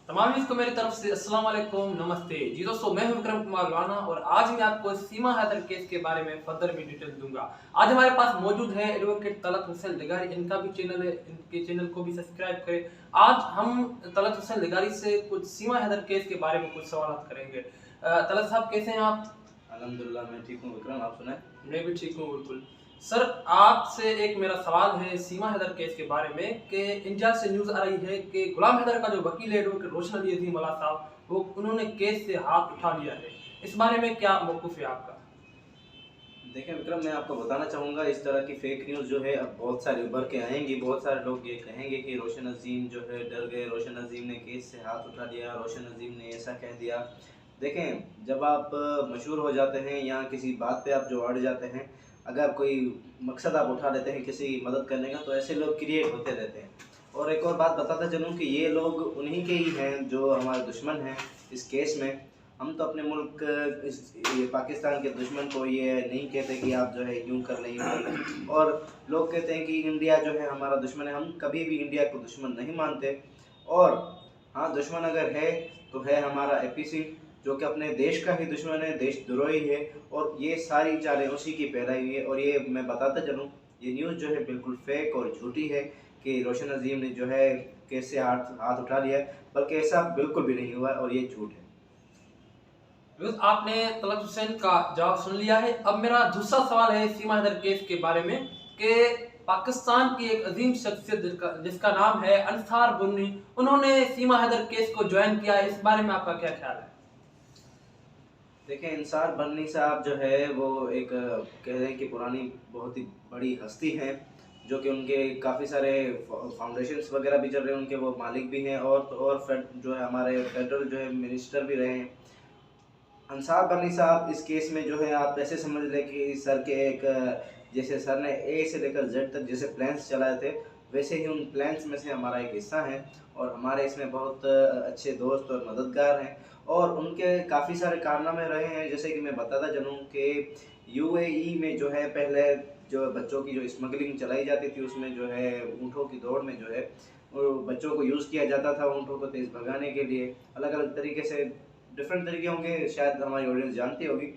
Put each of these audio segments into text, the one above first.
तमाम व्यूअर्स को मेरी तरफ से अस्सलाम वालेकुम, नमस्ते जी दोस्तों। मैं हूं विक्रम कुमार राणा और आज मैं आपको सीमा हैदर केस के बारे में फर्दर भी डिटेल दूंगा। आज हमारे पास मौजूद है एडवोकेट तलत हुसैन लिगारी, इनका भी चैनल है, इनके चैनल को भी सब्सक्राइब करें। आज हम तलत हुसैन लिगारी से कुछ सीमा हैदर केस के बारे में कुछ सवाल करेंगे। तलत साहब कैसे हैं आप? अल्हम्दुलिल्लाह मैं ठीक हूँ विक्रम, आप सुनाएं। मैं भी ठीक हूँ बिल्कुल। सर, आपसे एक मेरा सवाल है सीमा हैदर केस के बारे में कि इंडिया से न्यूज़ आ रही है कि गुलाम हैदर का जो वकील है एडवोकेट रोशन अली अजीम वाला साहब, वो उन्होंने केस से हाथ उठा लिया है। इस बारे में क्या मौक़िफ़ है आपका? देखें विक्रम, मैं आपको बताना चाहूँगा, इस तरह की फेक न्यूज़ जो है अब बहुत सारी उभर के आएंगी। बहुत सारे लोग ये कहेंगे कि रोशन अजीम जो है डर गए, रोशन अजीम ने केस से हाथ उठा लिया, रोशन अजीम ने ऐसा कह दिया। देखें, जब आप मशहूर हो जाते हैं या किसी बात पे आप जो अड़ जाते हैं, अगर कोई मकसद आप उठा लेते हैं किसी मदद करने का, तो ऐसे लोग क्रिएट होते रहते हैं। और एक और बात बताता चलूँ कि ये लोग उन्हीं के ही हैं जो हमारे दुश्मन हैं इस केस में। हम तो अपने मुल्क ये पाकिस्तान के दुश्मन को ये नहीं कहते कि आप जो है यूँ कर लें यूँ कर लें, और लोग कहते हैं कि इंडिया जो है हमारा दुश्मन है। हम कभी भी इंडिया को दुश्मन नहीं मानते। और हाँ, दुश्मन अगर है तो है हमारा एपी सिंह, जो कि अपने देश का ही दुश्मन है, देशद्रोही है, और ये सारी चालें उसी की फैलाई हुई है। और ये मैं बताता चलूँ, ये न्यूज़ जो है बिल्कुल फेक और झूठी है कि रोशन अजीम ने जो है कैसे हाथ हाथ उठा लिया, बल्कि ऐसा बिल्कुल भी नहीं हुआ और ये झूठ है। आपने तलत हुसैन का जवाब सुन लिया है। अब मेरा दूसरा सवाल है सीमा हैदर केस के बारे में कि पाकिस्तान की एक अजीम शख्सियत जिसका नाम है अंसार बुन्नी, उन्होंने सीमा हैदर केस को ज्वाइन किया है। इस बारे में आपका क्या ख्याल है? देखिए, अंसार बन्नी साहब जो है वो एक कह रहे हैं कि पुरानी बहुत ही बड़ी हस्ती हैं, जो कि उनके काफ़ी सारे फाउंडेशंस वगैरह भी चल रहे हैं, उनके वो मालिक भी हैं, और तो और जो है हमारे फेडरल जो है मिनिस्टर भी रहे हैं। अंसार बनी साहब इस केस में जो है आप ऐसे समझ लें कि सर के एक जैसे सर ने ए से लेकर जेड तक जैसे प्लान्स चलाए थे, वैसे ही उन प्लान्स में से हमारा एक हिस्सा है। और हमारे इसमें बहुत अच्छे दोस्त और मददगार हैं, और उनके काफ़ी सारे कारनामे रहे हैं। जैसे कि मैं बताता चलूँ कि यूएई में जो है पहले जो बच्चों की जो स्मगलिंग चलाई जाती थी, उसमें जो है ऊँटों की दौड़ में जो है वो बच्चों को यूज़ किया जाता था ऊँटों को तेज़ भगाने के लिए। अलग अलग तरीके से डिफरेंट तरीके होंगे, शायद हमारी ऑडियंस जानती होगी।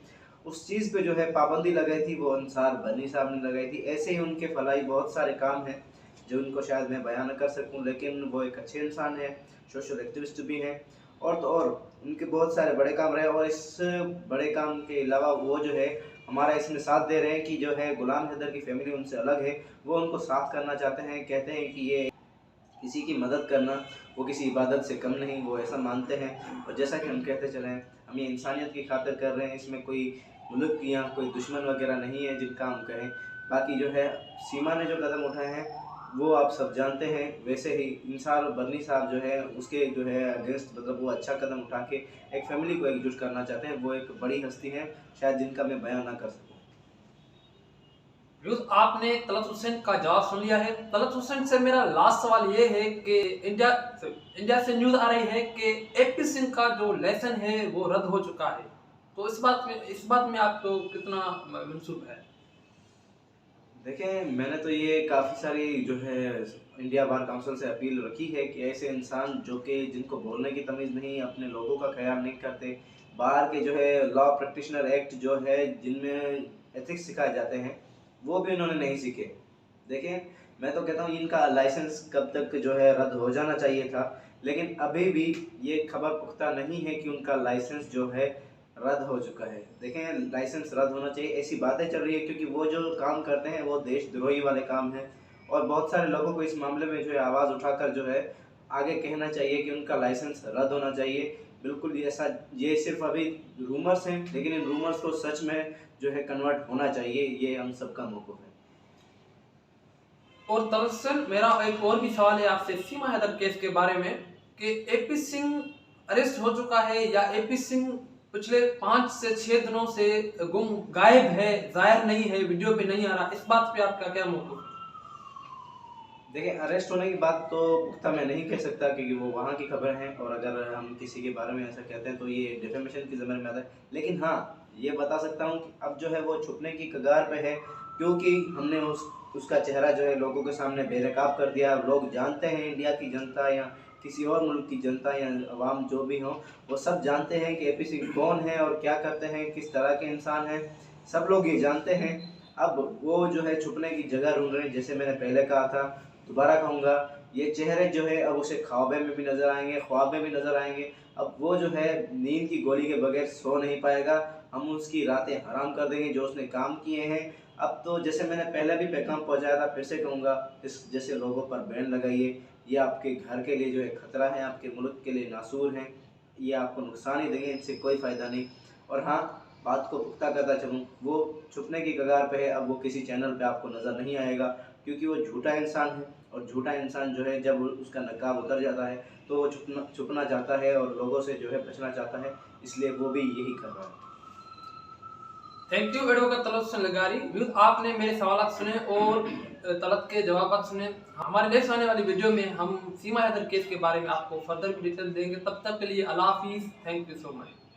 उस चीज़ पे जो है पाबंदी लगाई थी वो अंसार बनी साहब ने लगाई थी। ऐसे ही उनके फलाई बहुत सारे काम हैं जो उनको शायद मैं बयान न कर सकूं, लेकिन वो एक अच्छे इंसान हैं, सोशल एक्टिविस्ट भी हैं। और तो और उनके बहुत सारे बड़े काम रहे, और इस बड़े काम के अलावा वो जो है हमारा इसमें साथ दे रहे हैं कि जो है गुलाम हैदर की फैमिली उनसे अलग है, वो उनको साथ करना चाहते हैं। कहते हैं कि ये किसी की मदद करना वो किसी इबादत से कम नहीं, वो ऐसा मानते हैं। और जैसा कि हम कहते चले हैं, हम ये इंसानियत की खातिर कर रहे हैं, इसमें कोई मुल्क या कोई दुश्मन वगैरह नहीं है जिनका हम कहें। बाकी जो है सीमा ने जो कदम उठाए हैं वो आप सब जानते हैं। वैसे ही इंसार बर्नी साहब जो है उसके जो है अगेंस्ट, मतलब वो अच्छा कदम उठा के एक फैमिली को एकजुट करना चाहते हैं। वो एक बड़ी हस्ती है शायद जिनका मैं बयान ना कर सकूँ। आपने तलत हुसैन का जवाब सुन लिया है। तलत हुसैन से मेरा लास्ट सवाल ये है कि इंडिया से न्यूज़ आ रही है कि एपी सिंह का जो लाइसेंस है वो रद्द हो चुका है। तो इस बात में आपको कितना मंसूब है? देखें, मैंने तो ये काफ़ी सारी जो है इंडिया बार काउंसिल से अपील रखी है कि ऐसे इंसान जो कि जिनको बोलने की तमीज़ नहीं, अपने लोगों का ख्याल नहीं करते, बाहर के जो है लॉ प्रैक्टिशनर एक्ट जो है जिनमें एथिक्स सिखाए जाते हैं, वो भी उन्होंने नहीं सीखे। देखें, मैं तो कहता हूँ इनका लाइसेंस कब तक जो है रद्द हो जाना चाहिए था, लेकिन अभी भी ये खबर पुख्ता नहीं है कि उनका लाइसेंस जो है रद्द हो चुका है। देखें, लाइसेंस रद्द होना चाहिए, ऐसी बातें चल रही है क्योंकि वो जो काम करते हैं वो देशद्रोही वाले काम हैं। और बहुत सारे लोगों को इस मामले में जो है आवाज़ उठाकर जो है आगे कहना चाहिए कि उनका लाइसेंस रद्द होना चाहिए। बिल्कुल ये ऐसा, ये सिर्फ अभी रूमर्स हैं, लेकिन इन रूमर्स को सच में जो है कन्वर्ट होना चाहिए, ये हम सबका मौक़िफ़ है। और दरअसल मेरा एक और भी सवाल है आपसे सीमा हैदर केस के बारे में कि एपी सिंह अरेस्ट हो चुका है या एपी सिंह पिछले 5 से 6 दिनों से गायब है, जाहिर नहीं है, वीडियो पे नहीं आ रहा। इस बात पे आपका क्या मौक़िफ़ है? देखिए, अरेस्ट होने की बात तो पुख्ता मैं नहीं कह सकता क्योंकि वो वहाँ की खबर है, और अगर हम किसी के बारे में ऐसा कहते हैं तो ये डिफेमेशन की ज़मीन में आता है। लेकिन हाँ, ये बता सकता हूँ कि अब जो है वो छुपने की कगार पे है, क्योंकि हमने उसका चेहरा जो है लोगों के सामने बेनकाब कर दिया। लोग जानते हैं, इंडिया की जनता या किसी और मुल्क की जनता या अवाम जो भी हो, वो सब जानते हैं कि एपी सिंह कौन है और क्या करते हैं, किस तरह के इंसान हैं, सब लोग ये जानते हैं। अब वो जो है छुपने की जगह ढूंढ रहे हैं। जैसे मैंने पहले कहा था, दोबारा कहूँगा, ये चेहरे जो है अब उसे ख्वाबे में भी नज़र आएंगे, ख्वाब में भी नज़र आएंगे। अब वो जो है नींद की गोली के बगैर सो नहीं पाएगा। हम उसकी रातें हराम कर देंगे जो उसने काम किए हैं। अब तो जैसे मैंने पहले भी पैगाम पहुंचाया था, फिर से कहूँगा, इस जैसे लोगों पर बैन लगाइए। ये आपके घर के लिए जो है खतरा है, आपके मुल्क के लिए नासूर हैं, ये आपको नुकसान ही देंगे, इनसे कोई फ़ायदा नहीं। और हाँ, बात को पुख्ता करता चलूँ, वो छुपने की कगार पे है। अब वो किसी चैनल पे आपको नज़र नहीं आएगा, क्योंकि वो झूठा इंसान है। और झूठा इंसान जो है जब उसका नकाब उतर जाता है तो वो छुपना चाहता है और लोगों से जो है बचना चाहता है, इसलिए वो भी यही कर रहा है। Thank you advocate Talat Hussain Lagari. Viewers, आपने मेरे सवाल सुने और तलत के जवाब सुने। हमारे नेक्स्ट आने वाली वीडियो में हम सीमा हैदर केस के बारे में आपको फर्दर डिटेल देंगे। तब तक के लिए अल्लाह हाफिज़। Thank you so much.